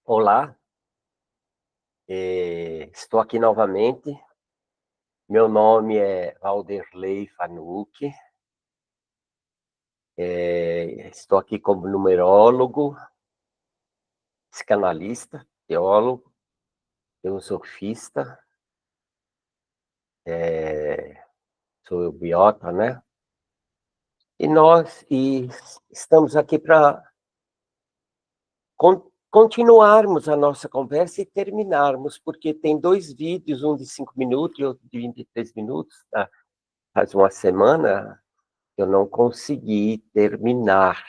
Olá, estou aqui novamente. Meu nome é Valderley Fanucchi. Estou aqui como numerólogo, psicanalista, teólogo, filosofista, sou biota, né? E estamos aqui para continuarmos a nossa conversa e terminarmos, porque tem dois vídeos, um de 5 minutos e outro de 23 minutos, tá? Faz uma semana eu não consegui terminar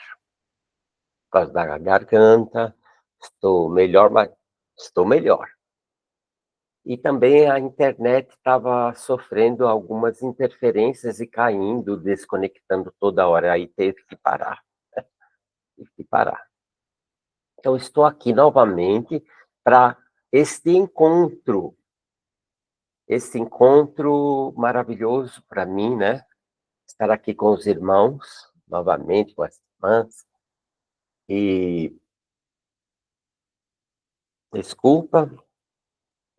por causa da garganta. Estou melhor, mas estou melhor. E também a internet estava sofrendo algumas interferências e caindo, desconectando toda hora, aí teve que parar. Tive que parar. Então, estou aqui novamente para este encontro maravilhoso para mim, né? Estar aqui com os irmãos, novamente, com as irmãs. E desculpa,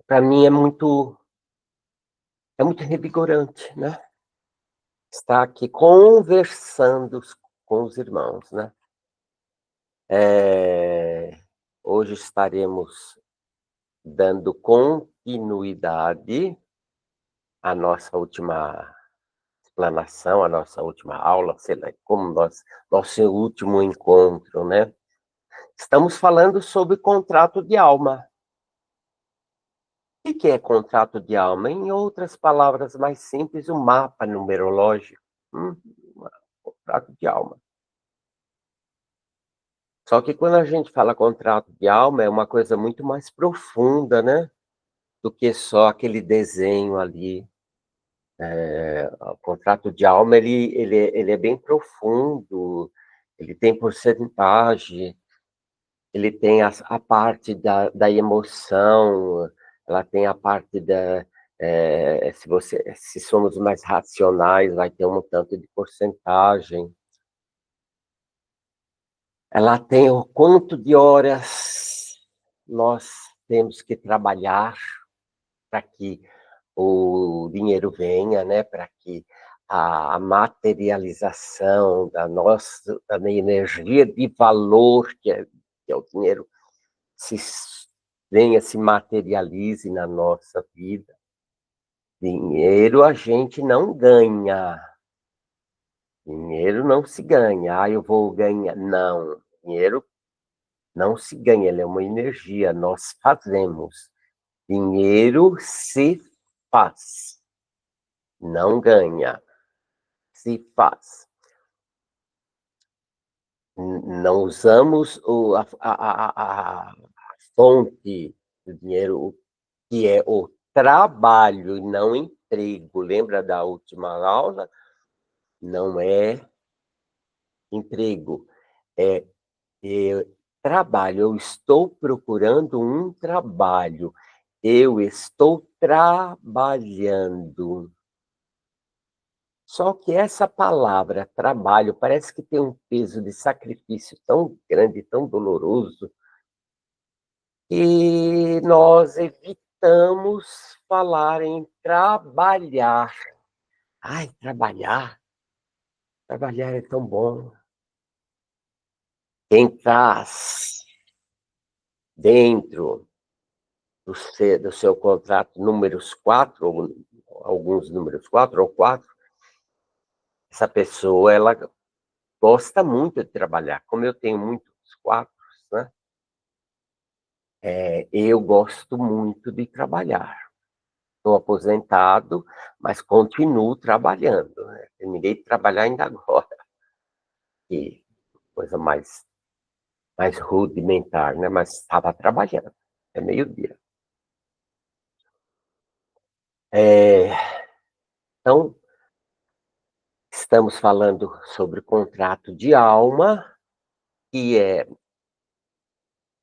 para mim é muito revigorante, né? Estar aqui conversando com os irmãos, né? Hoje estaremos dando continuidade à nossa última explanação, à nossa última aula, sei lá, como nosso último encontro, né? Estamos falando sobre contrato de alma. O que é contrato de alma? Em outras palavras mais simples, um mapa numerológico. Contrato de alma. Só que quando a gente fala contrato de alma, é uma coisa muito mais profunda, né? Do que só aquele desenho ali. O contrato de alma, ele é bem profundo, ele tem porcentagem, ele tem a parte da emoção, ela tem a parte se somos mais racionais, vai ter um tanto de porcentagem. Ela tem o quanto de horas nós temos que trabalhar para que o dinheiro venha, né? Para que a materialização da minha energia de valor, que é o dinheiro, se materialize na nossa vida. Dinheiro a gente não ganha. Dinheiro não se ganha. Eu vou ganhar. Não. Dinheiro não se ganha, ele é uma energia, nós fazemos. Dinheiro se faz, não ganha, se faz. Não usamos a fonte do dinheiro, que é o trabalho e não emprego. Lembra da última aula? Não é emprego, é trabalho. Eu estou procurando um trabalho. Eu estou trabalhando. Só que essa palavra trabalho parece que tem um peso de sacrifício tão grande, tão doloroso, e nós evitamos falar em trabalhar. Ai, trabalhar é tão bom. Quem traz dentro do seu contrato números 4, ou alguns números 4 ou 4, essa pessoa, ela gosta muito de trabalhar. Como eu tenho muitos 4, né? Eu gosto muito de trabalhar. Estou aposentado, mas continuo trabalhando, né? Terminei de trabalhar ainda agora. Que coisa mais rudimentar, né? Mas estava trabalhando. É meio-dia. Então, estamos falando sobre contrato de alma, que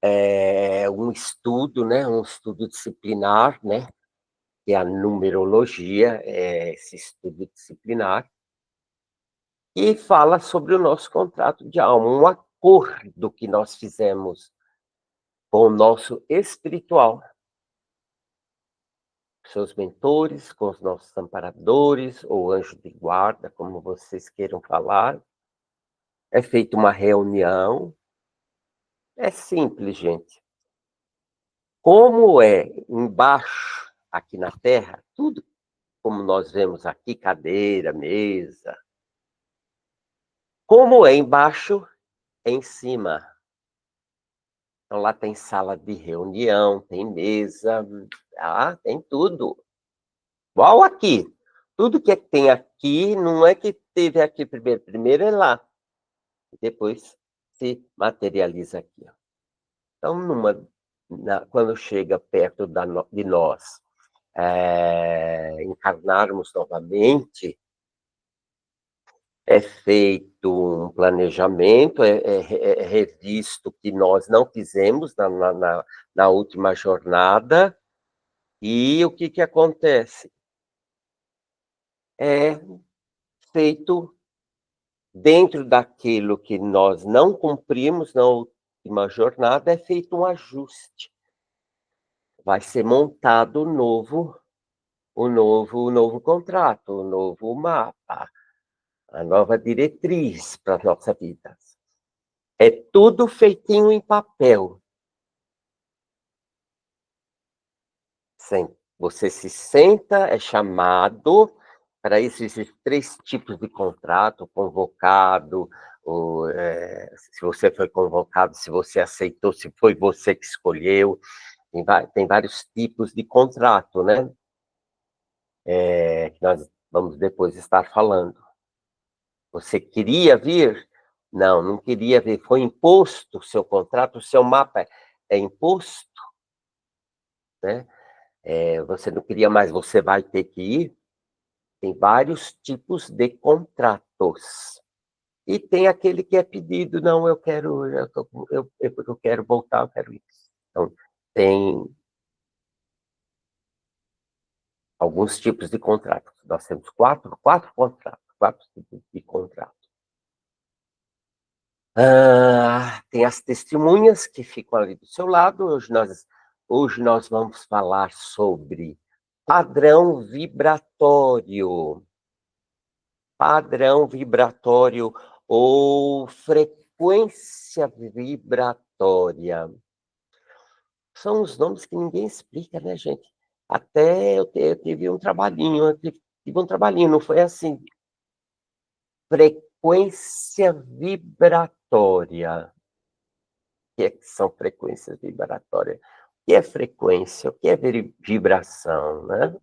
é um estudo, né? Um estudo disciplinar, né? Que é a numerologia, esse estudo disciplinar, e fala sobre o nosso contrato de alma, acordo que nós fizemos com o nosso espiritual, seus mentores, com os nossos amparadores, ou anjo de guarda, como vocês queiram falar. É feita uma reunião. É simples, gente. Como é embaixo, aqui na Terra, tudo como nós vemos aqui, cadeira, mesa. Como é embaixo, é em cima. Então lá tem sala de reunião, tem mesa, tem tudo. Igual aqui. Tudo que tem aqui, não é que teve aqui primeiro. Primeiro é lá. Depois se materializa aqui. Então, quando chega perto de nós, encarnarmos novamente, é feito um planejamento, é revisto o que nós não fizemos na última jornada, e o que acontece? É feito dentro daquilo que nós não cumprimos na última jornada, é feito um ajuste. Vai ser montado o novo contrato, o novo mapa, a nova diretriz para a nossa vida. É tudo feitinho em papel. Você se senta, é chamado. Para isso existem 3 tipos de contrato: convocado, se você foi convocado, se você aceitou, se foi você que escolheu. Tem vários tipos de contrato, né? Que nós vamos depois estar falando. Você queria vir? Não, não queria vir. Foi imposto o seu contrato, o seu mapa é imposto, né? Você não queria mais, você vai ter que ir. Tem vários tipos de contratos. E tem aquele que é pedido, não, eu quero voltar, eu quero isso. Então, tem alguns tipos de contratos. Nós temos quatro contratos, 4 tipos de contrato. Tem as testemunhas que ficam ali do seu lado. Hoje nós vamos falar sobre padrão vibratório. Padrão vibratório ou frequência vibratória. São os nomes que ninguém explica, né, gente? Até eu tive um trabalhinho, não foi assim. Frequência vibratória. O que são frequências vibratórias? O que é frequência? O que é vibração, né?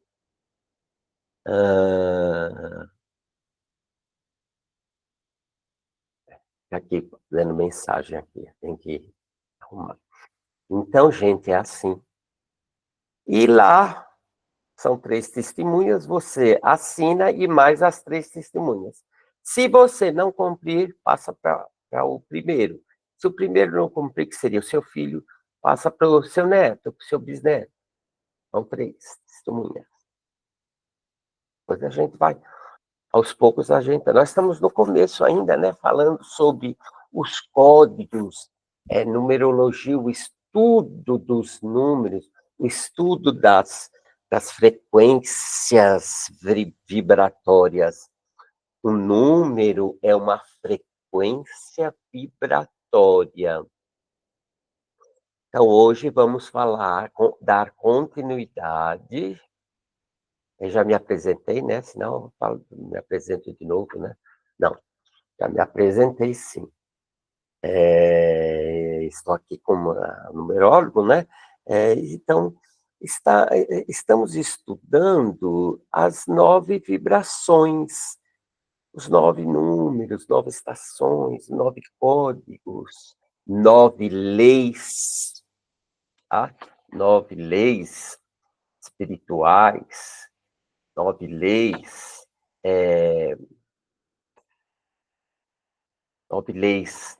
Aqui, dando mensagem aqui, tem que arrumar. Então, gente, é assim. E lá são 3 testemunhas, você assina e mais as 3 testemunhas. Se você não cumprir, passa para o primeiro. Se o primeiro não cumprir, que seria o seu filho, passa para o seu neto, para o seu bisneto. São 3 testemunhas. Depois a gente vai, aos poucos nós estamos no começo ainda, né, falando sobre os códigos, numerologia, o estudo dos números, o estudo das frequências vibratórias. O número é uma frequência vibratória. Então, hoje vamos dar continuidade. Eu já me apresentei, né? Senão me apresento de novo, né? Não, já me apresentei, sim. Estou aqui como numerólogo, né? Então, estamos estudando as 9 vibrações, os 9 números, 9 estações, 9 códigos, 9 leis, tá? 9 leis espirituais, 9 leis, 9 leis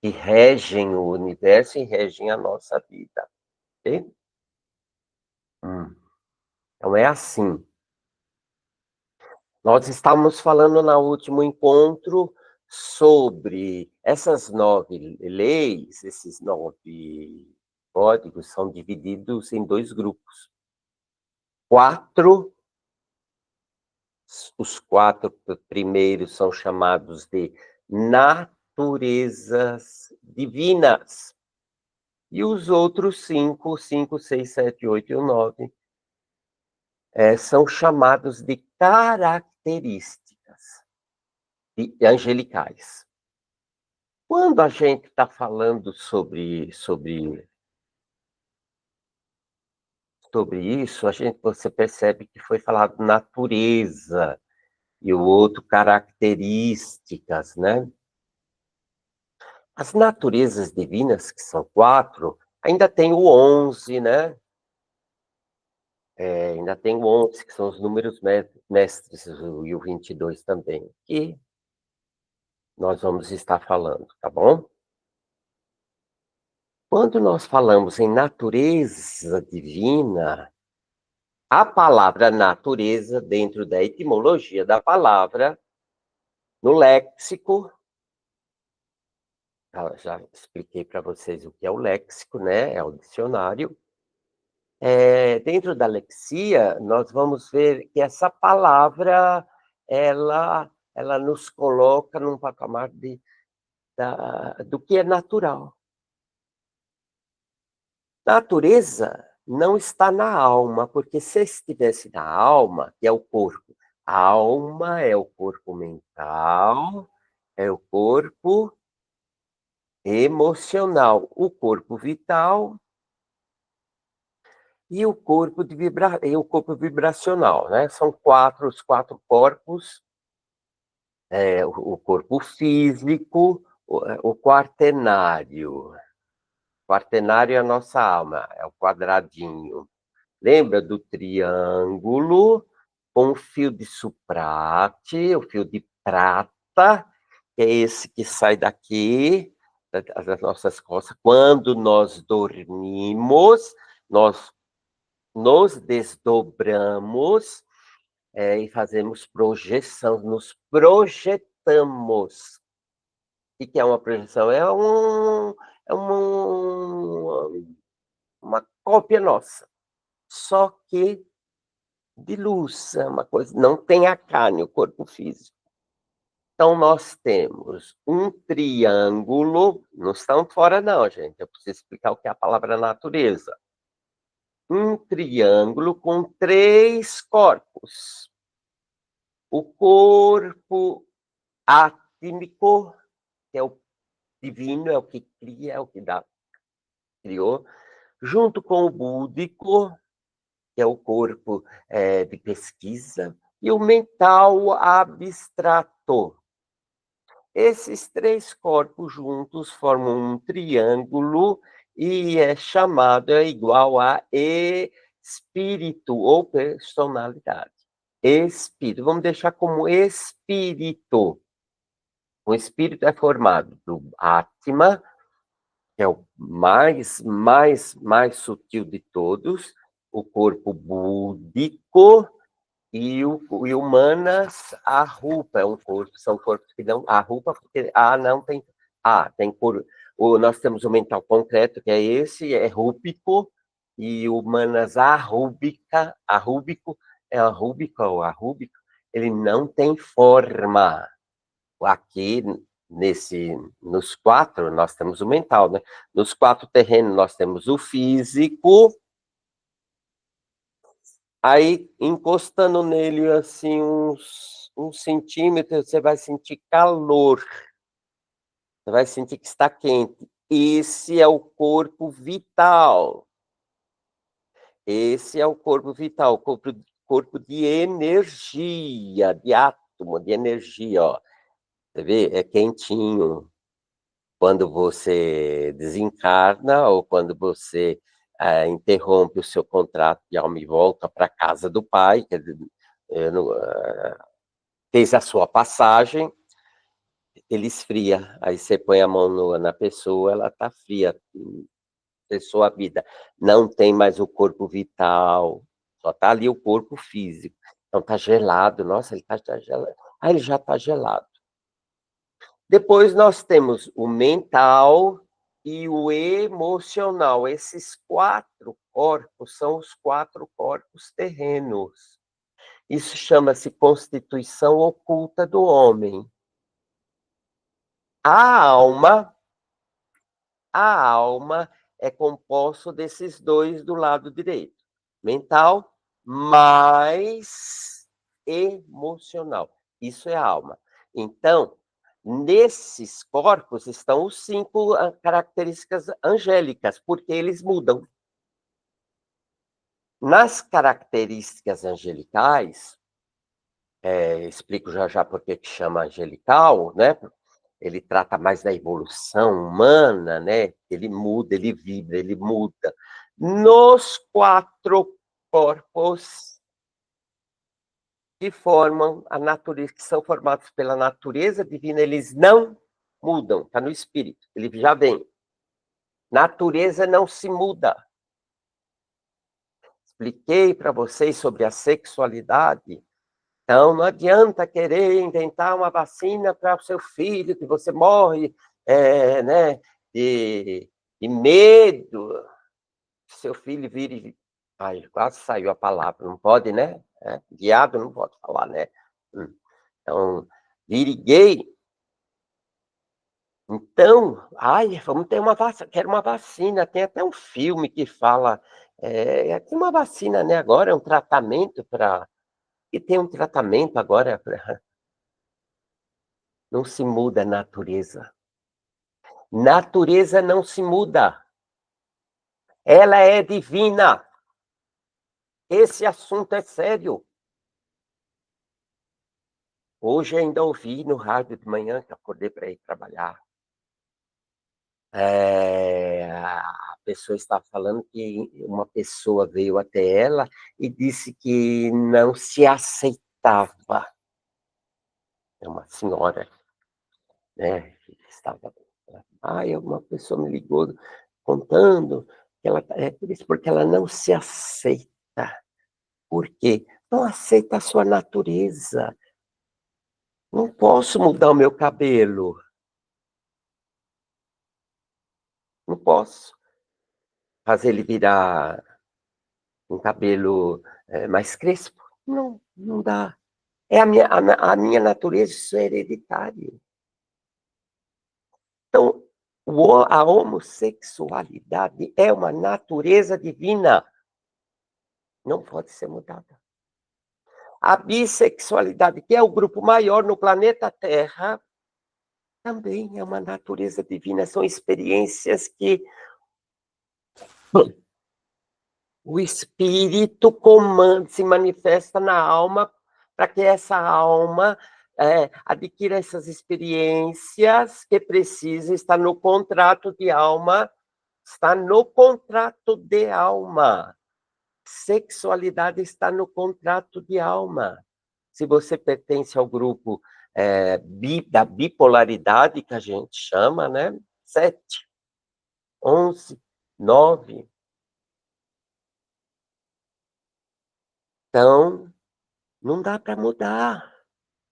que regem o universo e regem a nossa vida, ok? Então é assim. Nós estávamos falando no último encontro sobre essas 9 leis, esses 9 códigos são divididos em 2 grupos. 4, os 4 primeiros são chamados de naturezas divinas. E os outros 5, 6, 7, 8 e o 9, são chamados de características angelicais. Quando a gente está falando sobre isso, você percebe que foi falado natureza e o outro características, né? As naturezas divinas, que são 4, ainda tem o 11, né? Ainda tem o 11, que são os números mestres, e o 22 também, que nós vamos estar falando, tá bom? Quando nós falamos em natureza divina, a palavra natureza, dentro da etimologia da palavra, no léxico, já expliquei para vocês o que é o léxico, né? É o dicionário. Dentro da lexia, nós vamos ver que essa palavra, ela nos coloca num patamar do que é natural. Natureza não está na alma, porque se estivesse na alma, que é o corpo, a alma é o corpo mental, é o corpo emocional, o corpo vital e o corpo vibracional, né? São os 4 corpos, o corpo físico, o quaternário. O quaternário é a nossa alma, é o quadradinho. Lembra do triângulo com o fio de suprate, o fio de prata, que é esse que sai daqui, das nossas costas. Quando nós dormimos, nós nos desdobramos, e fazemos projeção, nos projetamos. O que é uma projeção? É uma cópia nossa, só que de luz, é uma coisa, não tem a carne, o corpo físico. Então, nós temos um triângulo, não estão fora não, gente, eu preciso explicar o que é a palavra natureza. Um triângulo com 3 corpos. O corpo átmico, que é o divino, é o que cria, é o que criou, junto com o búdico, que é o corpo de pesquisa, e o mental abstrato. Esses 3 corpos juntos formam um triângulo e é igual a espírito ou personalidade. Espírito, vamos deixar como espírito. O espírito é formado do Atma, que é o mais sutil de todos, o corpo búdico e o Manas Arupa, são corpos que não, Arupa, porque não tem, tem corpo, nós temos o mental concreto, que é esse, é rúbico, e o Manas Arrúbico, ou arrúbico, ele não tem forma. Aqui, nos 4, nós temos o mental, né? Nos 4 terrenos, nós temos o físico. Aí, encostando nele, assim, uns 1 centímetro, você vai sentir calor. Você vai sentir que está quente. Esse é o corpo vital. Esse é o corpo vital, corpo de energia, de átomo, de energia, ó. Você vê? É quentinho. Quando você desencarna ou quando você interrompe o seu contrato de alma e volta para a casa do pai, quer dizer, fez a sua passagem, ele esfria. Aí você põe a mão na pessoa, ela está fria, cessou a vida. Não tem mais o corpo vital, só está ali o corpo físico. Então está gelado, nossa, ele está gelado. Ele já está gelado. Depois nós temos o mental e o emocional. Esses 4 corpos são os 4 corpos terrenos. Isso chama-se constituição oculta do homem. A alma é composta desses 2 do lado direito. Mental mais emocional. Isso é a alma. Então, nesses corpos estão os 5 características angélicas, porque eles mudam. Nas características angelicais, explico já por que chama angelical, né? Ele trata mais da evolução humana, né? Ele muda, ele vibra, ele muda. Nos 4 corpos que formam a natureza, que são formados pela natureza divina, eles não mudam, está no espírito, ele já vem. Natureza não se muda. Expliquei para vocês sobre a sexualidade. Então, não adianta querer inventar uma vacina para o seu filho, que você morre, né, de medo. Seu filho vire... Ai, quase saiu a palavra, não pode, né? Viado não pode falar, né? Então, vire gay. Então, ai, vamos ter uma vacina, quero uma vacina. Tem até um filme que fala, tem uma vacina, né? Agora é um tratamento para... E tem um tratamento agora para... Não se muda a natureza. Natureza não se muda. Ela é divina. Esse assunto é sério. Hoje ainda ouvi no rádio de manhã, que acordei para ir trabalhar. A pessoa estava falando que uma pessoa veio até ela e disse que não se aceitava. É uma senhora, né? Que estava... uma pessoa me ligou contando que ela por isso, porque ela não se aceita. Por quê? Não aceita a sua natureza. Não posso mudar o meu cabelo. Não posso fazer ele virar um cabelo mais crespo. Não, não dá. É a minha natureza, isso é hereditário. Então, a homossexualidade é uma natureza divina. Não pode ser mudada. A bissexualidade, que é o grupo maior no planeta Terra, também é uma natureza divina. São experiências que o espírito comanda, se manifesta na alma, para que essa alma adquira essas experiências que precisa, está no contrato de alma, está no contrato de alma. Sexualidade está no contrato de alma. Se você pertence ao grupo da bipolaridade, que a gente chama, né? 7, 11, 9. Então, não dá para mudar.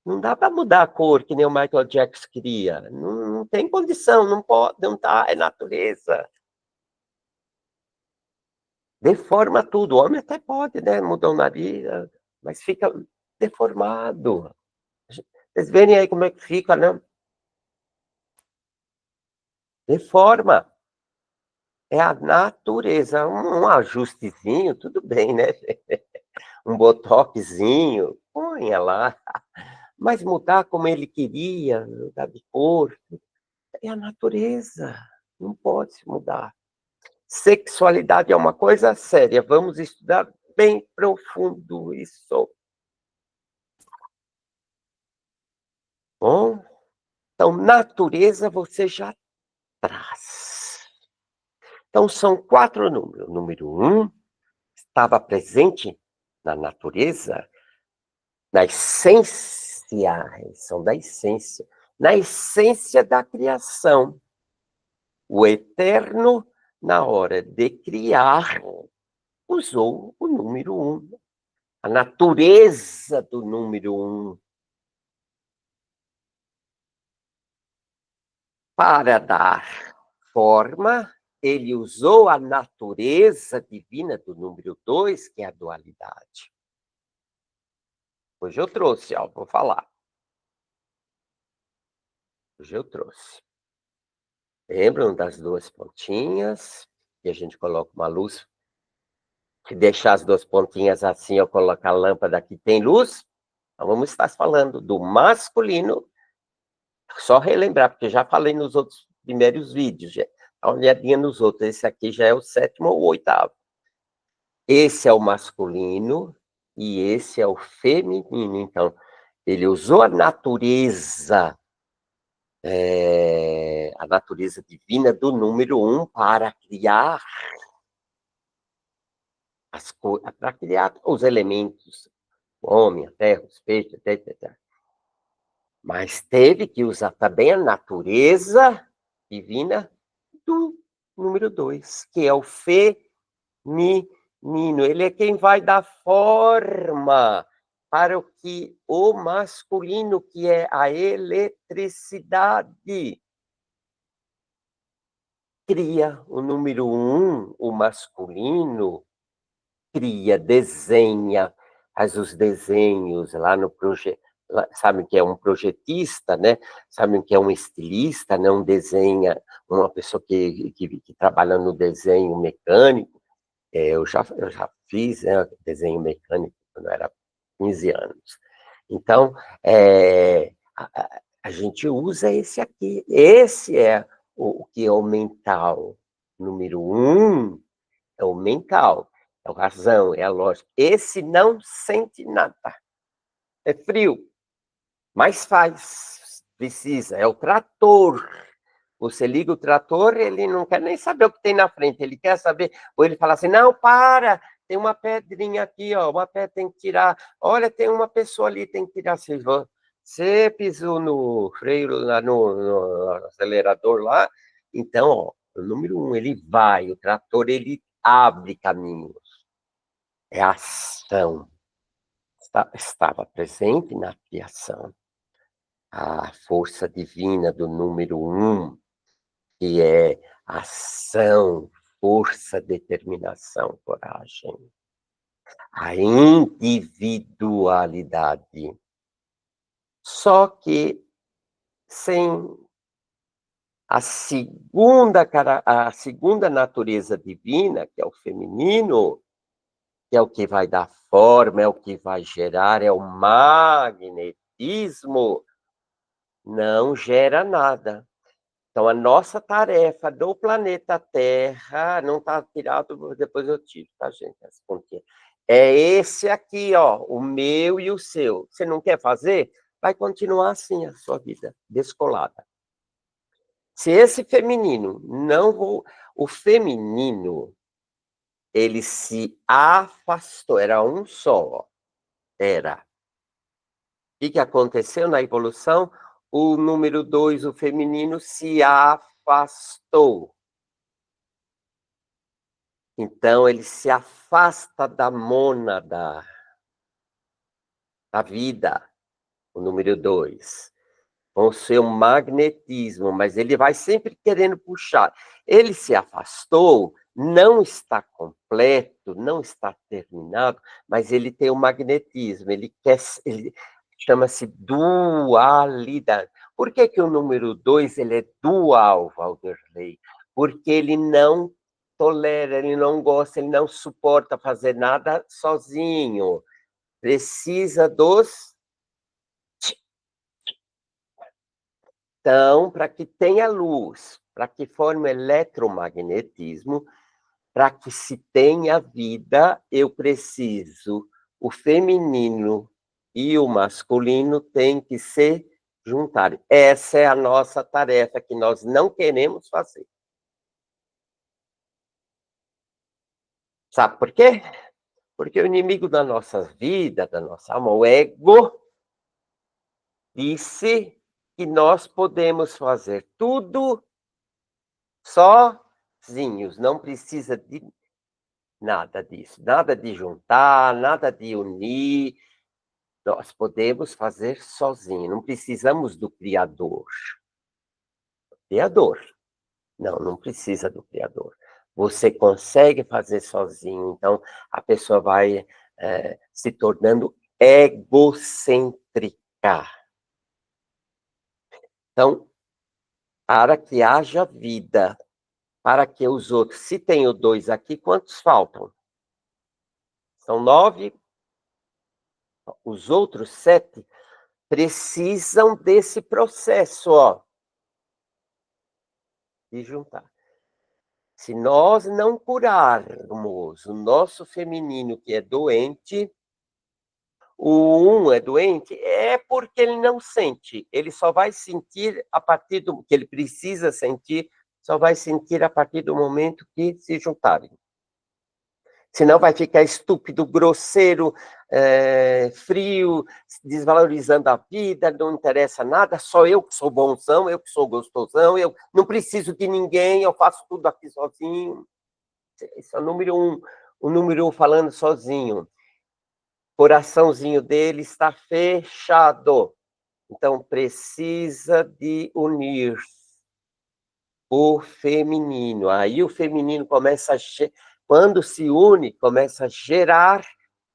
Não dá para mudar a cor, que nem o Michael Jackson queria. Não, não tem condição, não pode, não tá, é natureza. Deforma tudo. O homem até pode, né? Mudar o nariz, mas fica deformado. Vocês verem aí como é que fica, né? Deforma. É a natureza. Um ajustezinho, tudo bem, né? Um botoxzinho, ponha lá. Mas mudar como ele queria, mudar de cor, é a natureza. Não pode se mudar. Sexualidade é uma coisa séria. Vamos estudar bem profundo isso. Bom, então, natureza você já traz. Então, são 4 números. O número 1 estava presente na natureza, na essência, são da essência, na essência da criação. O eterno, na hora de criar, usou o número 1. A natureza do número 1. Para dar forma, ele usou a natureza divina do número 2, que é a dualidade. Hoje eu trouxe, ó, vou falar. Hoje eu trouxe. Lembram das duas pontinhas? E a gente coloca uma luz. Se deixar as duas pontinhas assim, eu colocar a lâmpada que tem luz. Então, vamos estar falando do masculino. Só relembrar, porque já falei nos outros primeiros vídeos. Dá uma olhadinha nos outros. Esse aqui já é o 7º ou 8º. Esse é o masculino e esse é o feminino. Então, ele usou a natureza divina do número 1 para criar para criar os elementos, o homem, a terra, os peixes, etc. Mas teve que usar também a natureza divina do número 2, que é o feminino. Ele é quem vai dar forma para o que o masculino, que é a eletricidade. Cria o número 1, o masculino, cria, desenha, faz os desenhos lá no projeto. Sabem que é um projetista, né? Sabem que é um estilista, não desenha, uma pessoa que trabalha no desenho mecânico. Eu já fiz, né, desenho mecânico quando eu era 15 anos. Então, a gente usa esse aqui. Esse é o que é o mental. Número 1 é o mental, é a razão, é a lógica. Esse não sente nada. É frio, mas faz, precisa. É o trator. Você liga o trator, ele não quer nem saber o que tem na frente, ele quer saber, ou ele fala assim, não, para, tem uma pedrinha aqui, ó, uma pedra tem que tirar, olha, tem uma pessoa ali, tem que tirar. Você pisou no freio, lá no acelerador lá, então, ó, o número 1, ele vai, o trator, ele abre caminhos. É a ação. Estava presente na criação. A força divina do número 1, que é ação, força, determinação, coragem. A individualidade. Só que sem a segunda natureza divina, que é o feminino, que é o que vai dar forma, é o que vai gerar, é o magnetismo, não gera nada. Então, a nossa tarefa do planeta Terra, não está tirado, depois eu tiro, tá, gente? É esse aqui, ó, o meu e o seu. Você não quer fazer? Vai continuar assim a sua vida, descolada. Se esse feminino não vou... O feminino, ele se afastou, era um só, ó. Era. O que aconteceu na evolução? O número 2, o feminino, se afastou. Então, ele se afasta da mônada, da vida, o número 2, com o seu magnetismo, mas ele vai sempre querendo puxar. Ele se afastou, não está completo, não está terminado, mas ele tem o magnetismo, ele chama-se dualidade. Por que o número 2 ele é dual, Valderlei? Porque ele não tolera, ele não gosta, ele não suporta fazer nada sozinho. Precisa dos... Então, para que tenha luz, para que forme o eletromagnetismo, para que se tenha vida, eu preciso, o feminino e o masculino têm que se juntar. Essa é a nossa tarefa que nós não queremos fazer. Sabe por quê? Porque o inimigo da nossa vida, da nossa alma, o ego, disse que nós podemos fazer tudo sozinhos, não precisa de nada disso, nada de juntar, nada de unir, nós podemos fazer sozinhos, não precisamos do Criador. Criador. Não, não precisa do Criador. Você consegue fazer sozinho, então a pessoa vai se tornando egocêntrica. Então, para que haja vida, para que os outros, se tem o 2 aqui, quantos faltam? São 9, os outros 7 precisam desse processo, ó, de juntar. Se nós não curarmos o nosso feminino que é doente, o 1 é doente, é porque ele não sente, ele só vai sentir a partir do que ele precisa sentir, só vai sentir a partir do momento que se juntarem. Senão vai ficar estúpido, grosseiro, frio, desvalorizando a vida, não interessa nada, só eu que sou bonzão, eu que sou gostosão, eu não preciso de ninguém, eu faço tudo aqui sozinho. Esse é o número 1, o número 1 falando sozinho. O coraçãozinho dele está fechado, então precisa de unir o feminino. Aí o feminino começa quando se une, começa a gerar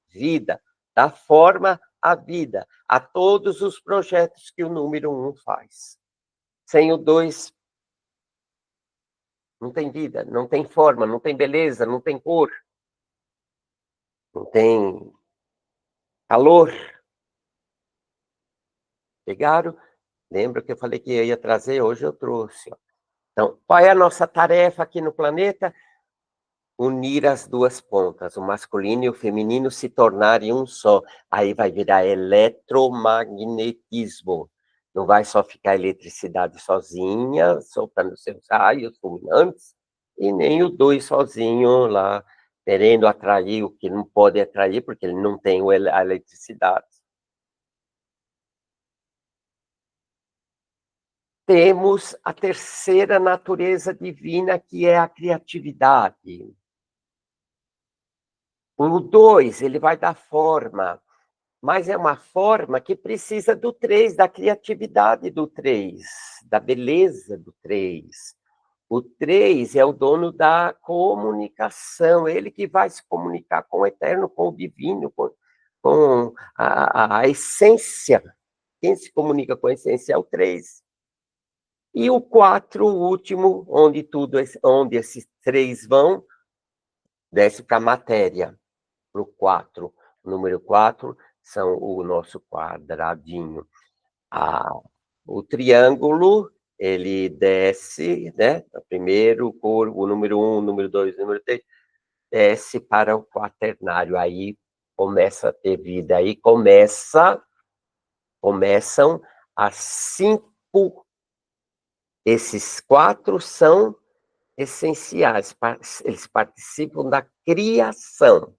vida, dá forma à vida, a todos os projetos que o número 1 faz. Sem o 2, não tem vida, não tem forma, não tem beleza, não tem cor, não tem calor. Pegaram? Lembra que eu falei que eu ia trazer? Hoje eu trouxe. Então, qual é a nossa tarefa aqui no planeta? Unir as duas pontas, o masculino e o feminino se tornarem um só. Aí vai virar eletromagnetismo. Não vai só ficar a eletricidade sozinha, soltando seus raios fulminantes, e nem o 2 sozinho lá, querendo atrair o que não pode atrair, porque ele não tem a eletricidade. Temos a terceira natureza divina, que é a criatividade. O 2, ele vai dar forma, mas é uma forma que precisa do 3, da criatividade do 3, da beleza do 3. O 3 é o dono da comunicação, ele que vai se comunicar com o eterno, com o divino, com a essência. Quem se comunica com a essência é o 3. E o 4, o último, onde esses 3 vão, desce para a matéria, para o 4. O número 4 são o nosso quadradinho. O triângulo, ele desce, né? Primeiro, o número 1, o número 2, o número 3, desce para o quaternário. Aí começa a ter vida, aí começam as 5. Esses 4 são essenciais, eles participam da criação.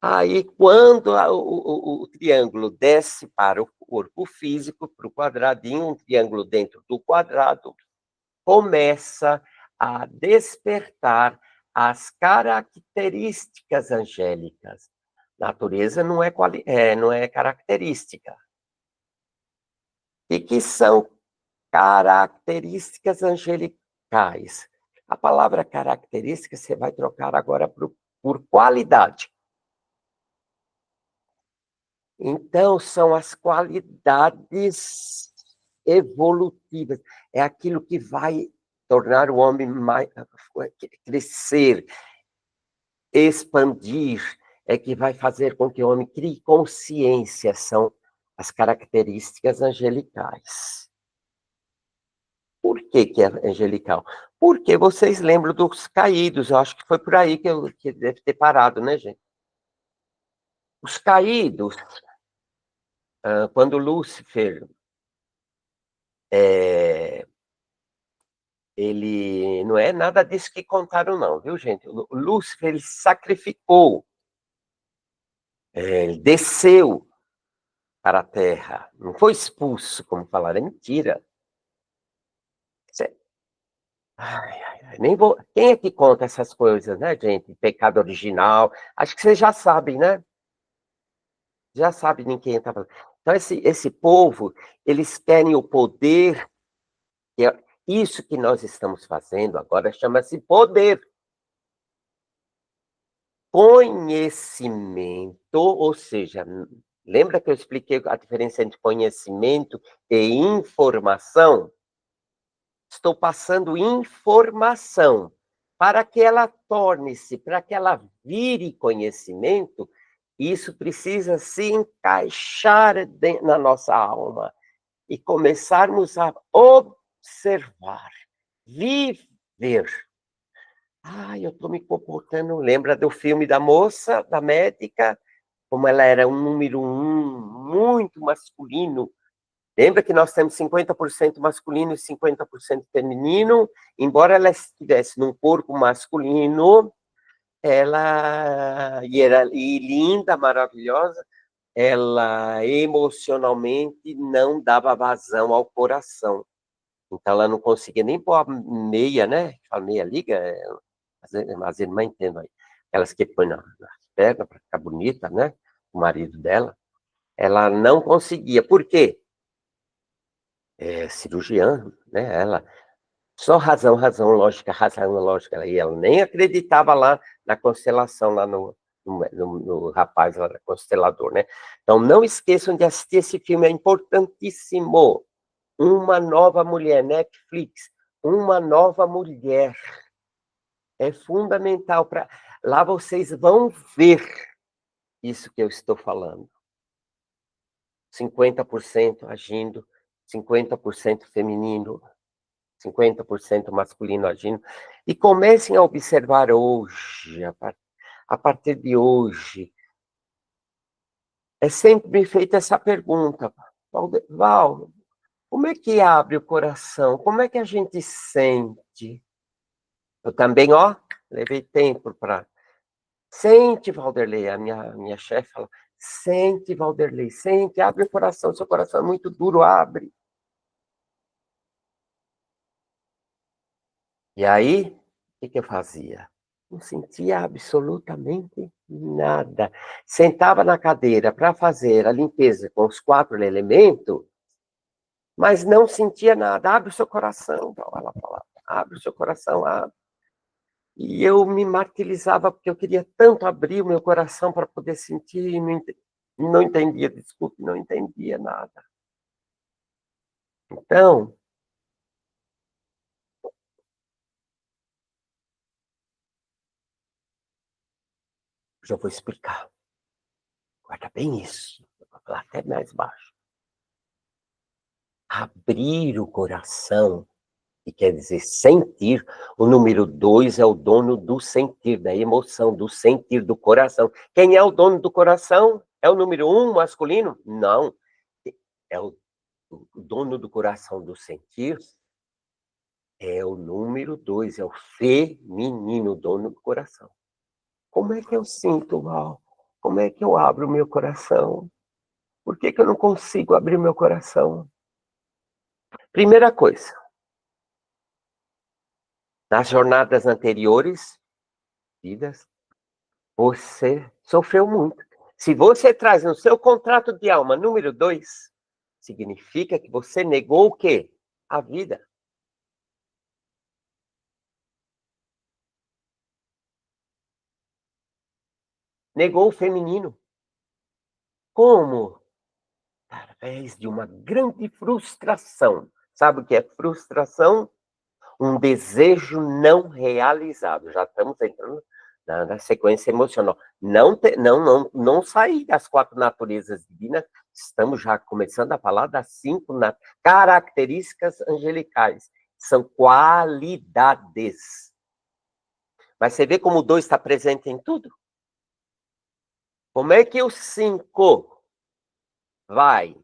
Aí, quando o triângulo desce para o corpo físico, para o quadradinho, um triângulo dentro do quadrado, começa a despertar as características angélicas. Natureza não é característica. E que são características angelicais? A palavra característica você vai trocar agora por qualidade. Então, são as qualidades evolutivas. É aquilo que vai tornar o homem crescer, expandir, é que vai fazer com que o homem crie consciência, são as características angelicais. Por que é angelical? Porque vocês lembram dos caídos, eu acho que foi por aí que deve ter parado, né, gente? Os caídos, quando Lúcifer ele não é nada disso que contaram não, viu, gente? O Lúcifer, ele sacrificou, ele desceu para a Terra, não foi expulso, como falaram, é mentira. Nem vou... Quem é que conta essas coisas, né, gente? Pecado original, acho que vocês já sabem, né? Já sabem de quem está falando. Então, esse povo, eles querem o poder, Isso que nós estamos fazendo agora chama-se poder. Conhecimento, ou seja, lembra que eu expliquei a diferença entre conhecimento e informação? Estou passando informação. Para que ela torne-se, para que ela vire conhecimento, isso precisa se encaixar na nossa alma e começarmos a observar, viver. Eu estou me comportando. Lembra do filme da moça, da médica? Como ela era um número 1, muito masculino. Lembra que nós temos 50% masculino e 50% feminino? Embora ela estivesse num corpo masculino, ela era linda, maravilhosa, ela emocionalmente não dava vazão ao coração. Então ela não conseguia nem pôr a meia, né? A meia liga, as irmãs entendem aí. Elas que põem nas pernas para ficar bonita, né? O marido dela. Ela não conseguia. Por quê? Cirurgiã, né? Ela só razão, lógica, e ela nem acreditava lá na constelação, lá no rapaz lá, constelador, né? Então não esqueçam de assistir esse filme, é importantíssimo. Uma Nova Mulher, Netflix, Uma Nova Mulher. É fundamental para lá vocês vão ver isso que eu estou falando. 50% agindo, 50% feminino, 50% masculino agindo. E comecem a observar hoje, a partir de hoje. É sempre me feita essa pergunta, Val, como é que abre o coração? Como é que a gente sente? Eu também, levei tempo para... Sente, Valderlei, a minha chefe fala, sente, Valderlei, sente, abre o coração, seu coração é muito duro, abre. E aí, o que eu fazia? Não sentia absolutamente nada. Sentava na cadeira para fazer a limpeza com os 4 elementos, mas não sentia nada. Abre o seu coração, ela falava, abre o seu coração, abre. E eu me martirizava porque eu queria tanto abrir o meu coração para poder sentir e não entendia, desculpe, não entendia nada. Então, já vou explicar. Guarda bem isso. Vou falar até mais baixo. Abrir o coração, que quer dizer sentir. O número 2 é o dono do sentir, da emoção, do sentir, do coração. Quem é o dono do coração? É o número 1 masculino? Não. É o dono do coração, do sentir, é o número 2, é o feminino, dono do coração. Como é que eu sinto, Val? Como é que eu abro o meu coração? Por que eu não consigo abrir meu coração? Primeira coisa, nas jornadas anteriores, vidas, você sofreu muito. Se você traz no seu contrato de alma número 2, significa que você negou o quê? A vida. Negou o feminino. Como? Através de uma grande frustração. Sabe o que é frustração? Um desejo não realizado. Já estamos entrando na sequência emocional. Não sair das 4 naturezas divinas, estamos já começando a falar das 5 características angelicais. São qualidades. Mas você vê como o 2 está presente em tudo? Como é que o 5 vai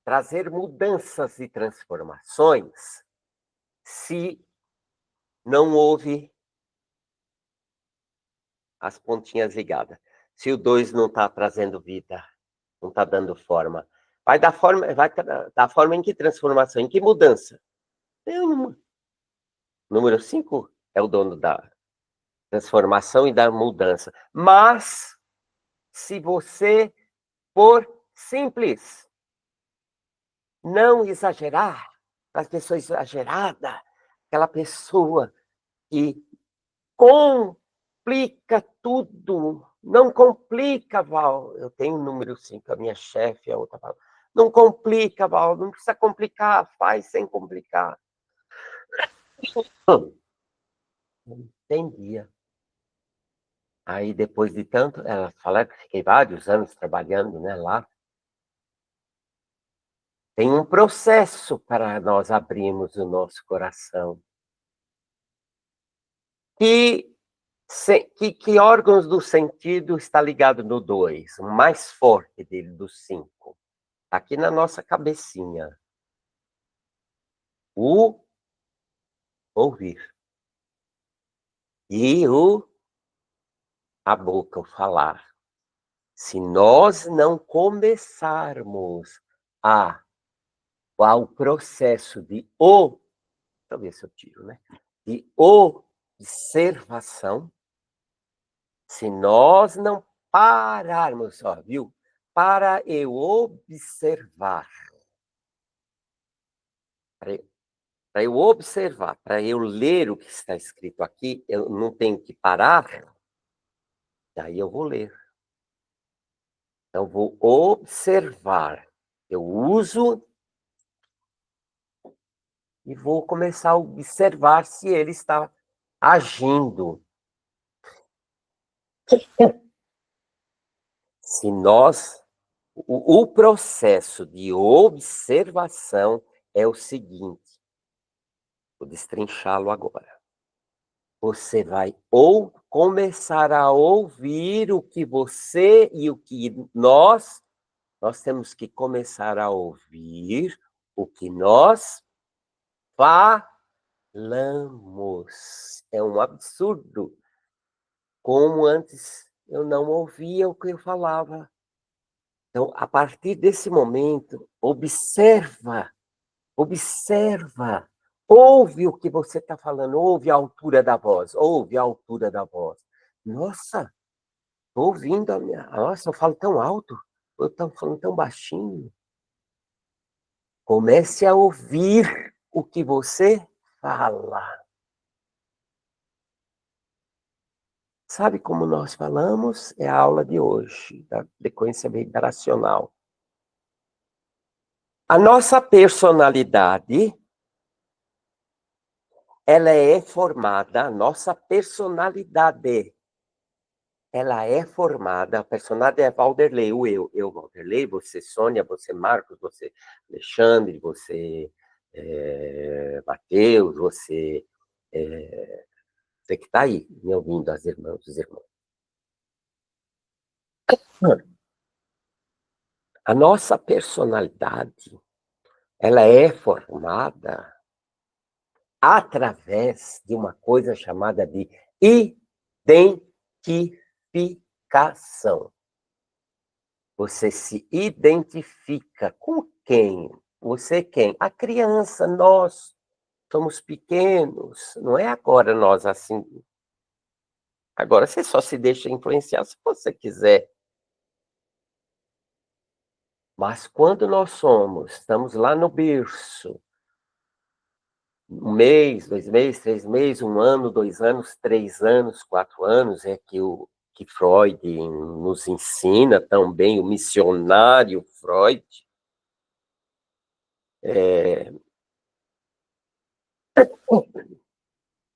trazer mudanças e transformações se não houve as pontinhas ligadas? Se o 2 não está trazendo vida, não está dando forma. Vai dar forma em que transformação, em que mudança? Número 5 é o dono da transformação e da mudança. Mas, se você for simples, não exagerar, as pessoas exageradas, aquela pessoa que complica tudo. Não complica, Val. Eu tenho o número 5, a minha chefe, a outra fala, não complica, Val, não precisa complicar, faz sem complicar. Não entendia. Aí, depois de tanto, ela fala que fiquei vários anos trabalhando, né, lá. Tem um processo para nós abrirmos o nosso coração. Que órgãos do sentido está ligado no 2? O mais forte dele, do 5? Aqui na nossa cabecinha. O ouvir. E a boca, o falar. Se nós não começarmos ao processo de deixa eu ver se eu tiro, né? De observação, se nós não pararmos, ó, viu? Para eu observar, para eu observar, para eu ler o que está escrito aqui, eu não tenho que parar, daí eu vou ler. Então, vou observar. Eu uso e vou começar a observar se ele está agindo. Se nós... O processo de observação é o seguinte, vou destrinchá-lo agora. Você vai ou começar a ouvir o que você e o que nós temos que começar a ouvir o que nós falamos. É um absurdo. Como antes eu não ouvia o que eu falava. Então, a partir desse momento, observa, ouve o que você está falando, ouve a altura da voz, ouve a altura da voz. Nossa, estou ouvindo a minha... Nossa, eu falo tão alto, eu estou falando tão baixinho. Comece a ouvir o que você fala. Sabe como nós falamos? É a aula de hoje, da frequência vibracional. A nossa personalidade, ela é formada, a nossa personalidade, ela é formada, a personalidade é Valderlei, eu Valderlei, você Sônia, você Marcos, você Alexandre, você Mateus, você que está aí me ouvindo, as irmãs, os irmãos. A nossa personalidade, ela é formada através de uma coisa chamada de identificação. Você se identifica com quem? Você quem? A criança, nós somos pequenos, não é agora nós assim. Agora você só se deixa influenciar se você quiser. Mas quando nós estamos lá no berço, 1 mês, 2 meses, 3 meses, 1 ano, 2 anos, 3 anos, 4 anos, é que Freud nos ensina também, o missionário Freud.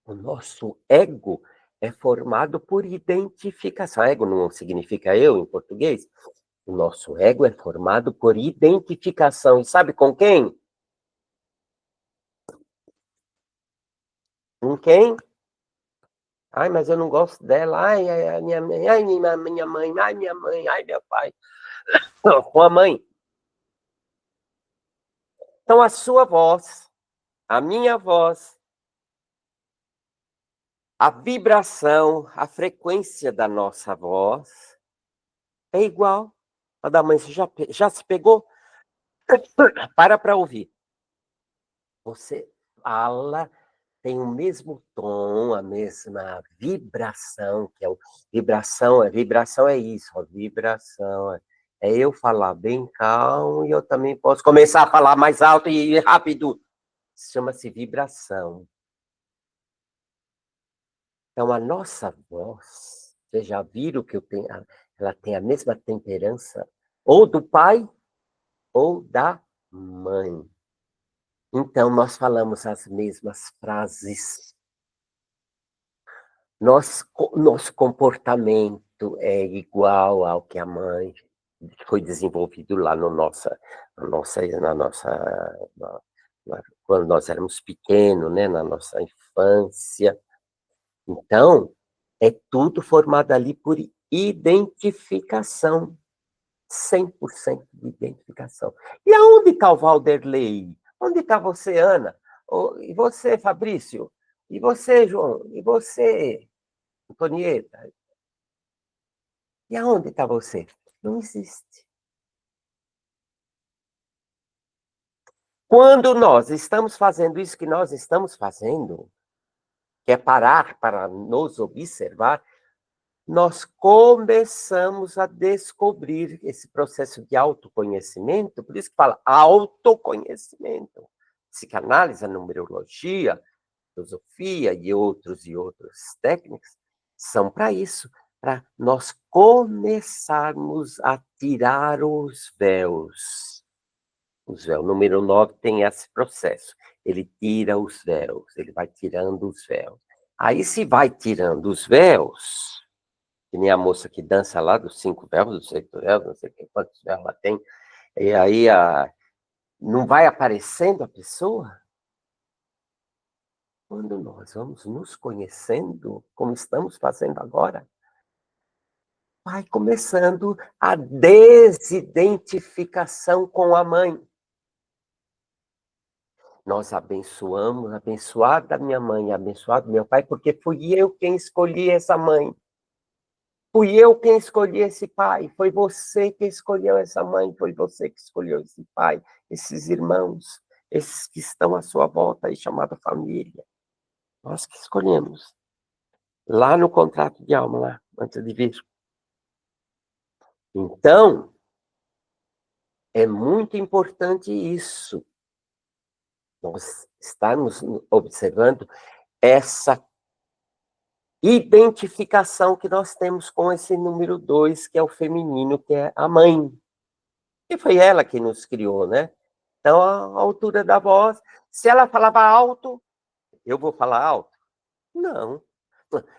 O nosso ego é formado por identificação. Ego não significa eu em português? O nosso ego é formado por identificação. E sabe com quem? Com quem? Ai, mas eu não gosto dela. Ai, a minha mãe, ai, minha mãe, ai, minha mãe, ai, meu pai. Não, com a mãe. Então, a sua voz, a minha voz, a vibração, a frequência da nossa voz é igual a da mãe. Você já se pegou? Para ouvir. Você fala, tem o mesmo tom, a mesma vibração, que é o vibração é isso, a vibração é eu falar bem calmo e eu também posso começar a falar mais alto e rápido. Chama-se vibração. Então a nossa voz, vocês já viram que eu tenho ela tem a mesma temperança ou do pai ou da mãe. Então nós falamos as mesmas frases. Nosso comportamento é igual ao que a mãe foi desenvolvido lá no nossa na nossa na nossa na quando nós éramos pequenos, né, na nossa infância. Então, é tudo formado ali por identificação, 100% de identificação. E aonde está o Valderlei? Onde está você, Ana? E você, Fabrício? E você, João? E você, Antonieta? E aonde está você? Não existe. Quando nós estamos fazendo isso que nós estamos fazendo, que é parar para nos observar, nós começamos a descobrir esse processo de autoconhecimento, por isso que fala autoconhecimento. Psicanálise, a numerologia, filosofia e outras técnicas são para isso, para nós começarmos a tirar os véus. Os véus. O número 9 tem esse processo. Ele tira os véus, ele vai tirando os véus. Aí, se vai tirando os véus, que nem a moça que dança lá dos 5 véus, dos 6 véus, não sei quantos véus ela tem, e aí não vai aparecendo a pessoa? Quando nós vamos nos conhecendo, como estamos fazendo agora, vai começando a desidentificação com a mãe. Nós abençoamos, abençoada minha mãe, abençoado meu pai, porque fui eu quem escolhi essa mãe. Fui eu quem escolhi esse pai, foi você que escolheu essa mãe, foi você que escolheu esse pai, esses irmãos, esses que estão à sua volta aí, chamada família. Nós que escolhemos. Lá no contrato de alma, lá, antes de vir. Então, é muito importante isso. Nós estamos observando essa identificação que nós temos com esse número 2, que é o feminino, que é a mãe. E foi ela que nos criou, né? Então, a altura da voz, se ela falava alto, eu vou falar alto? Não.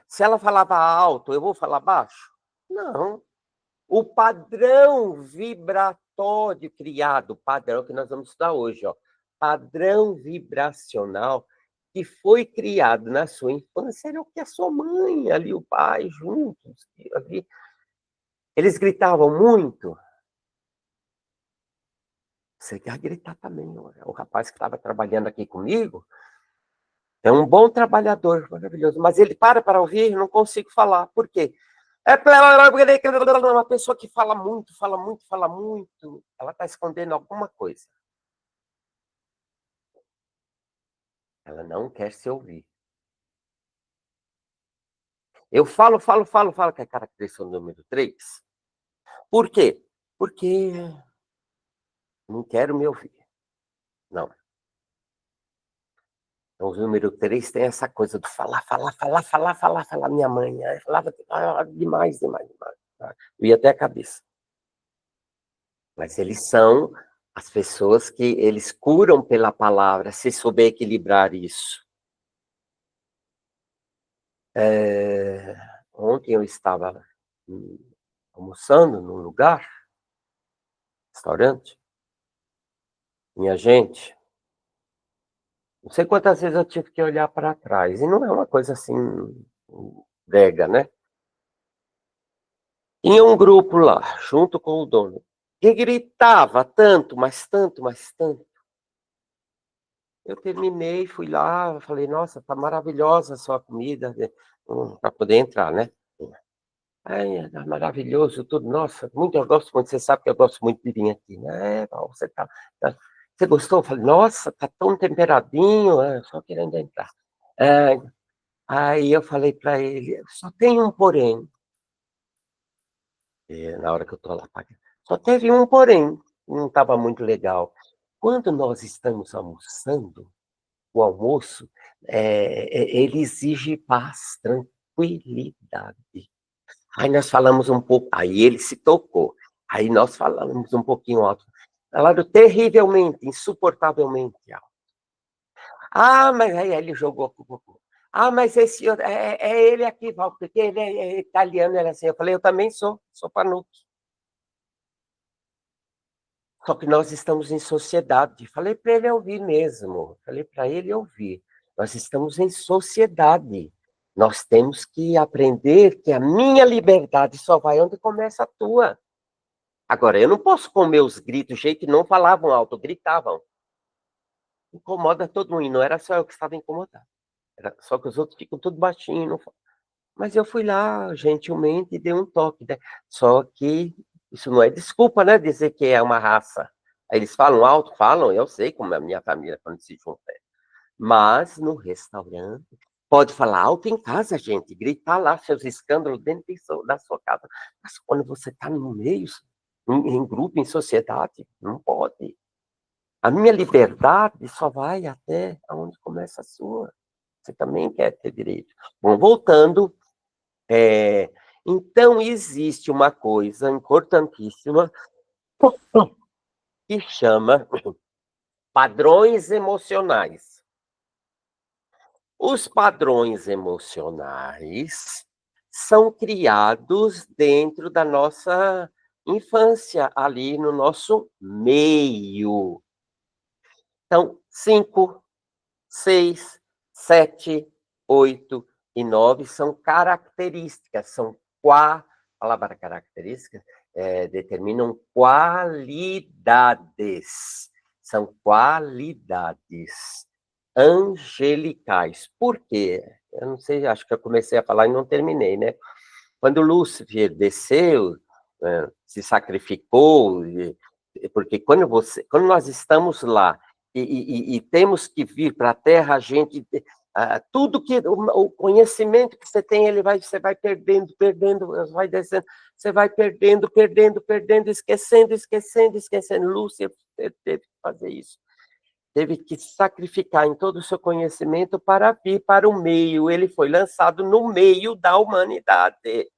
Se ela falava alto, eu vou falar baixo? Não. O padrão vibratório criado, padrão que nós vamos estudar hoje, ó, padrão vibracional que foi criado na sua infância era o que a sua mãe, ali o pai, juntos, ali. Eles gritavam muito. Você quer gritar também. O rapaz que estava trabalhando aqui comigo é um bom trabalhador, maravilhoso, mas ele para ouvir, não consigo falar. Por quê? É uma pessoa que fala muito, fala muito, fala muito. Ela está escondendo alguma coisa. Ela não quer se ouvir. Eu falo, que é característica número 3. Por quê? Porque não quero me ouvir. Não. Então, o número 3 tem essa coisa de falar. Minha mãe falava demais. Eu ia até a cabeça. Mas eles são as pessoas que eles curam pela palavra, se souber equilibrar isso. Ontem eu estava almoçando num lugar, restaurante, minha gente, não sei quantas vezes eu tive que olhar para trás, e não é uma coisa assim, brega, né? Tinha um grupo lá, junto com o dono, que gritava tanto, mas tanto, mas tanto. Eu terminei, fui lá, falei, nossa, tá maravilhosa a sua comida, para poder entrar, né? Ai, tá maravilhoso, tudo, nossa, muito, eu gosto muito, você sabe que eu gosto muito de vir aqui, né? Você você gostou? Eu falei, nossa, tá tão temperadinho, só querendo entrar. É, aí eu falei para ele, só tem um porém. Na hora que eu tô lá, só teve um porém, não estava muito legal. Quando nós estamos almoçando, o almoço, ele exige paz, tranquilidade. Aí nós falamos um pouco, aí ele se tocou. Aí nós falamos um pouquinho alto. Falaram terrivelmente, insuportavelmente alto. Ah, mas aí ele jogou. Ah, mas esse é ele aqui, Val, porque ele é italiano, era assim. Eu falei, eu também sou Panucci. Só que nós estamos em sociedade. Falei para ele ouvir mesmo. Falei para ele ouvir. Nós estamos em sociedade. Nós temos que aprender que a minha liberdade só vai onde começa a tua. Agora, eu não posso comer os gritos, jeito que não falavam alto, gritavam. Incomoda todo mundo, não era só eu que estava incomodado. Era só que os outros ficam tudo baixinho. Não... Mas eu fui lá, gentilmente, e dei um toque. Né? Só que isso não é desculpa, né? Dizer que é uma raça. Aí eles falam alto, falam, eu sei como é a minha família quando se junta. Mas no restaurante, pode falar alto em casa, gente, gritar lá seus escândalos dentro da sua casa. Mas quando você está no meio, em grupo, em sociedade, não pode. A minha liberdade só vai até onde começa a sua. Você também quer ter direito. Bom, voltando, então existe uma coisa importantíssima que chama padrões emocionais. Os padrões emocionais são criados dentro da nossa infância, ali no nosso meio. Então, 5, 6, 7, 8 e 9 são características, são a palavra características determinam qualidades, são qualidades angelicais. Por quê? Eu não sei, acho que eu comecei a falar e não terminei, né? Quando Lúcifer desceu, se sacrificou, porque quando nós estamos lá e temos que vir para a Terra, a gente tudo que o conhecimento que você tem, você vai perdendo, vai descendo, você vai perdendo, esquecendo. Lúcifer teve que fazer isso. Teve que sacrificar em todo o seu conhecimento para vir para o meio. Ele foi lançado no meio da humanidade.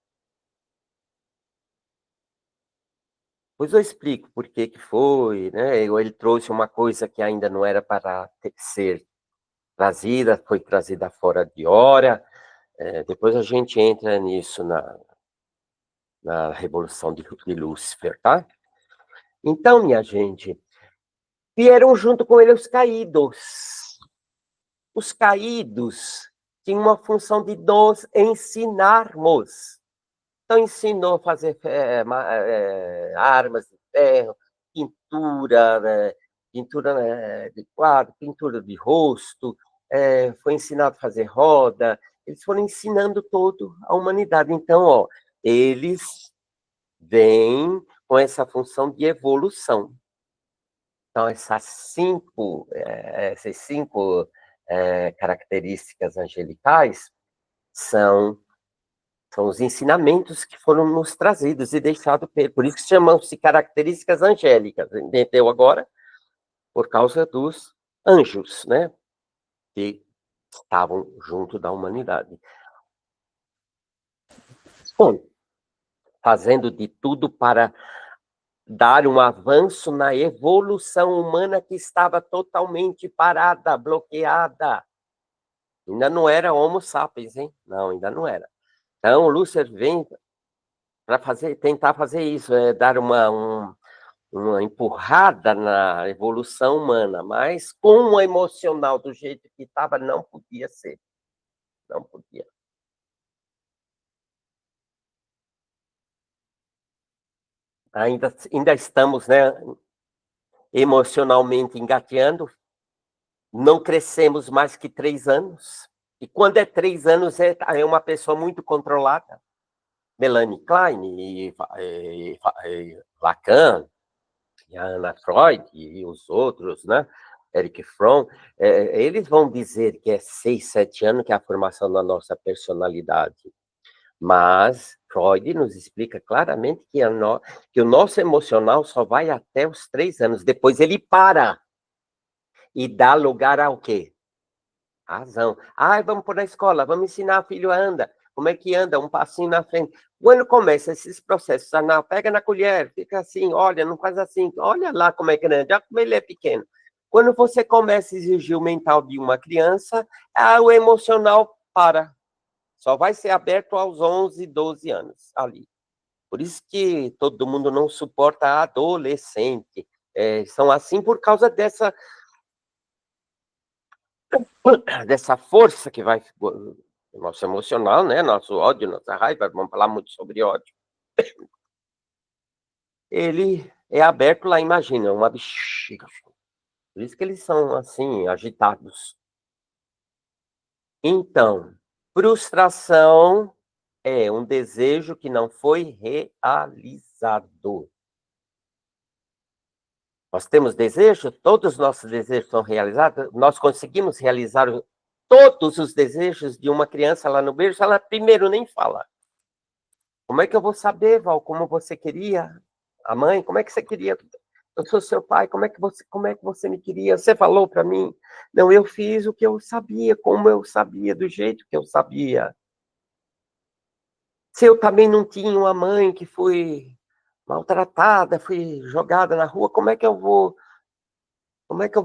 Pois eu explico por que foi, né? Ele trouxe uma coisa que ainda não era para ser trazida, foi trazida fora de hora. Depois a gente entra nisso na Revolução de Lúcifer, tá? Então, minha gente, vieram junto com ele os caídos. Os caídos tinham uma função de nos ensinarmos. Então, ensinou a fazer armas de ferro, pintura, pintura de quadro, pintura de rosto, foi ensinado a fazer roda. Eles foram ensinando toda a humanidade. Então, ó, eles vêm com essa função de evolução. Então, essas cinco características angelicais são os ensinamentos que foram nos trazidos e deixados por isso que chamam-se características angélicas, entendeu agora? Por causa dos anjos, né? Que estavam junto da humanidade. Bom, fazendo de tudo para dar um avanço na evolução humana que estava totalmente parada, bloqueada. Ainda não era Homo sapiens, hein? Não, ainda não era. Então, o Lúcifer vem para tentar fazer isso, dar uma empurrada na evolução humana, mas com o emocional do jeito que estava, não podia ser. Não podia. Ainda estamos, né, emocionalmente engateando, não crescemos mais que 3 anos, e quando é 3 anos é uma pessoa muito controlada. Melanie Klein e Lacan, e a Ana Freud e os outros, né? Eric Fromm, eles vão dizer que é 6, 7 anos que é a formação da nossa personalidade. Mas Freud nos explica claramente que o nosso emocional só vai até os 3 anos. Depois ele para e dá lugar ao quê? Razão. Vamos pôr na escola, vamos ensinar o filho a andar. como é que anda, um passinho na frente. Quando começa esses processos, não, pega na colher, fica assim, olha, não faz assim, olha lá como é grande, olha como ele é pequeno. Quando você começa a exigir o mental de uma criança, o emocional para. Só vai ser aberto aos 11, 12 anos, ali. Por isso que todo mundo não suporta a adolescente. São assim por causa dessa força que vai... Nosso emocional, né? Nosso ódio, nossa raiva, vamos falar muito sobre ódio. Ele é aberto lá, imagina, uma bexiga. Por isso que eles são, assim, agitados. Então, frustração é um desejo que não foi realizado. Nós temos desejo, todos os nossos desejos são realizados, nós conseguimos realizar todos os desejos de uma criança lá no berço, ela primeiro nem fala. Como é que eu vou saber, Val, como você queria? A mãe, como é que você queria? Eu sou seu pai, como é que você me queria? Você falou para mim? Não, eu fiz o que eu sabia, como eu sabia, do jeito que eu sabia. Se eu também não tinha uma mãe que foi maltratada, fui jogada na rua, como é que eu vou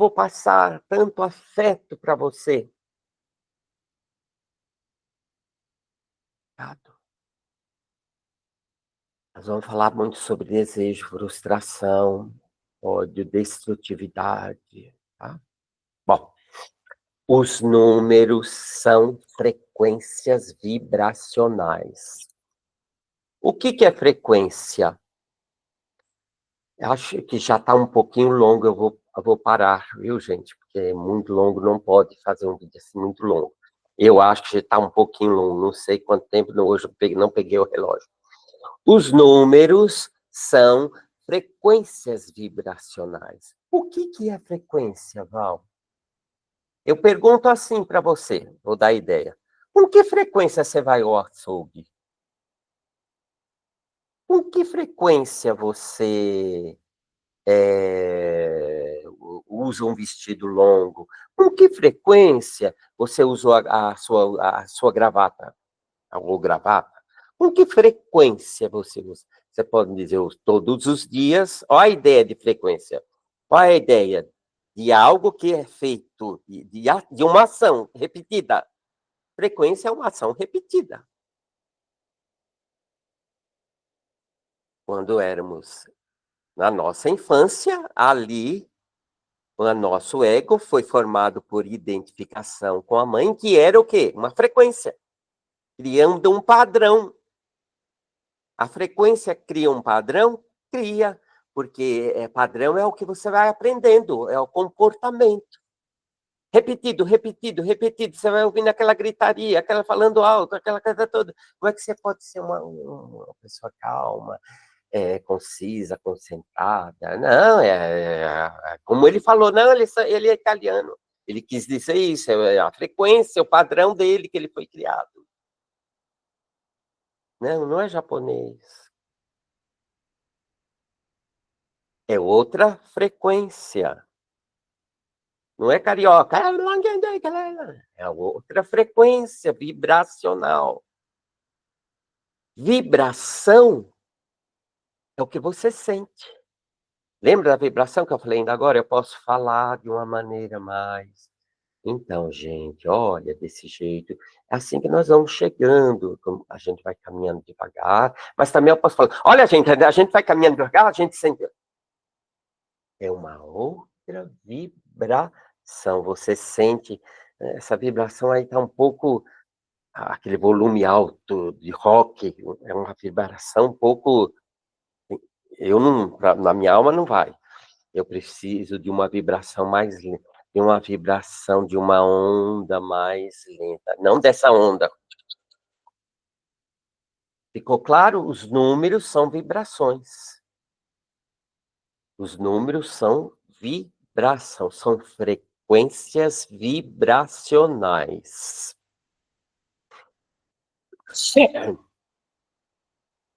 passar tanto afeto para você? Nós vamos falar muito sobre desejo, frustração, ódio, destrutividade, tá? Bom, os números são frequências vibracionais. O que é frequência? Eu acho que já está um pouquinho longo, eu vou parar, viu, gente? Porque é muito longo, não pode fazer um vídeo assim muito longo. Eu acho que já está um pouquinho longo, não sei quanto tempo, hoje eu não peguei o relógio. Os números são frequências vibracionais. O que é frequência, Val? Eu pergunto assim para você, vou dar ideia. Com que frequência você vai ao açougue? Com que frequência você usa um vestido longo? Com que frequência você usou a sua gravata? Ou gravata? Com que frequência você usa? Você pode dizer todos os dias. Olha a ideia de frequência. Olha a ideia de algo que é feito, de uma ação repetida. Frequência é uma ação repetida. Quando éramos na nossa infância, ali, o nosso ego foi formado por identificação com a mãe, que era o quê? Uma frequência, criando um padrão. A frequência cria um padrão? Cria, porque padrão é o que você vai aprendendo, é o comportamento. Repetido, repetido, repetido, você vai ouvindo aquela gritaria, aquela falando alto, aquela coisa toda. Como é que você pode ser uma pessoa calma, concisa, concentrada? Não, como ele falou, não, ele é italiano. Ele quis dizer isso, é a frequência, o padrão dele que ele foi criado. Não, não é japonês. É outra frequência. Não é carioca. É outra frequência vibracional. Vibração é o que você sente. Lembra da vibração que eu falei ainda agora? Eu posso falar de uma maneira mais... Então, gente, olha, desse jeito. É assim que nós vamos chegando. A gente vai caminhando devagar. Mas também eu posso falar, olha, gente, a gente vai caminhando devagar, a gente sente... É uma outra vibração. Você sente... Essa vibração aí está um pouco... Aquele volume alto de rock, é uma vibração um pouco... Eu não, na minha alma não vai. Eu preciso de uma vibração mais lenta, de uma vibração, de uma onda mais lenta. Não dessa onda. Ficou claro? Os números são vibrações. Os números são vibração, são frequências vibracionais.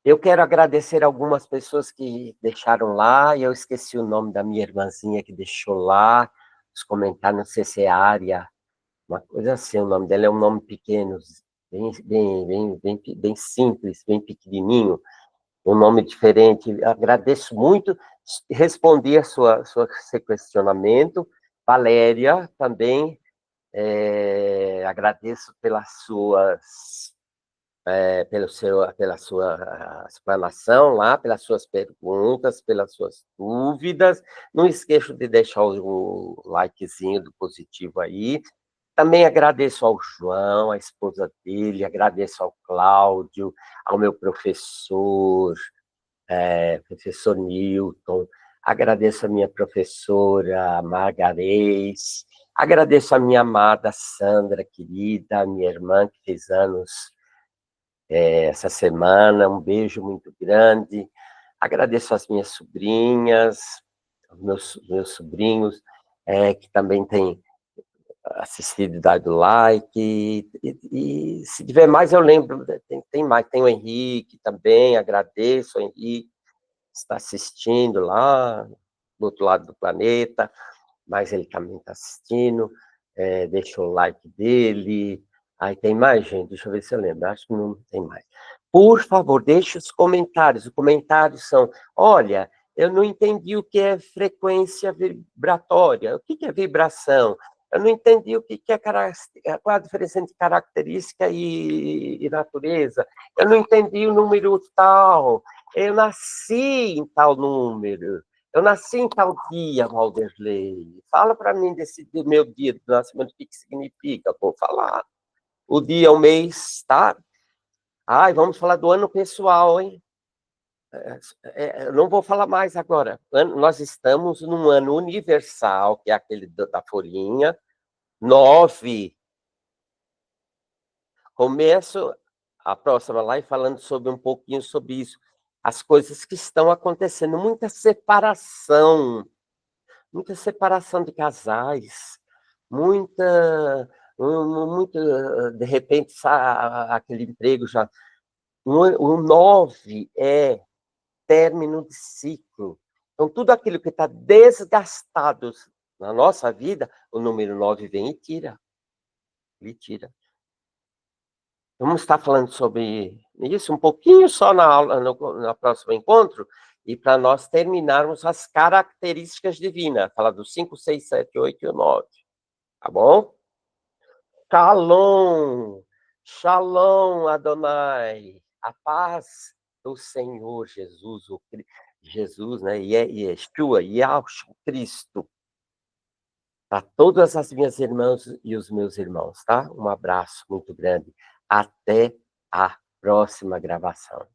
Eu quero agradecer algumas pessoas que deixaram lá, e eu esqueci o nome da minha irmãzinha que deixou lá, os comentários, não sei se é Área, uma coisa assim, o nome dela é um nome pequeno, bem simples, bem pequenininho, um nome diferente. Agradeço muito, respondi a seu questionamento. Valéria, também agradeço pela sua explanação lá, pelas suas perguntas, pelas suas dúvidas. Não esqueça de deixar o likezinho do positivo aí. Também agradeço ao João, a esposa dele, agradeço ao Cláudio, ao meu professor Newton, agradeço a minha professora Margarês, agradeço a minha amada Sandra, querida, a minha irmã que fez anos essa semana, um beijo muito grande, agradeço às minhas sobrinhas, aos meus sobrinhos, que também têm assistido, dado like, e se tiver mais eu lembro, tem mais, tem o Henrique também, agradeço, o Henrique está assistindo lá, do outro lado do planeta, mas ele também está assistindo, deixa o like dele. Aí tem mais, gente, deixa eu ver se eu lembro, acho que não tem mais. Por favor, deixe os comentários são, olha, eu não entendi o que é frequência vibratória, o que é vibração, eu não entendi o que é qual a diferença entre característica e natureza, eu não entendi o número tal, eu nasci em tal número, eu nasci em tal dia, Valderlei. Fala para mim desse meu dia de nascimento, o que significa? Vou falar. O dia, o mês, tá? Ai, vamos falar do ano pessoal, hein? Eu não vou falar mais agora. Nós estamos num ano universal, que é aquele da folhinha, 9. Começo a próxima live falando sobre um pouquinho sobre isso. As coisas que estão acontecendo, muita separação de casais, de repente, aquele emprego já. O 9 é término de ciclo. Então, tudo aquilo que está desgastado na nossa vida, o número 9 vem e tira. Ele tira. Vamos estar falando sobre isso um pouquinho só na aula, no próximo encontro, e para nós terminarmos as características divinas, falar do 5, 6, 7, 8 e o 9. Tá bom? Shalom, Shalom, Adonai, a paz do Senhor Jesus, Jesus, né? Yeshua, Yahshua Cristo, para todas as minhas irmãs e os meus irmãos, tá? Um abraço muito grande. Até a próxima gravação.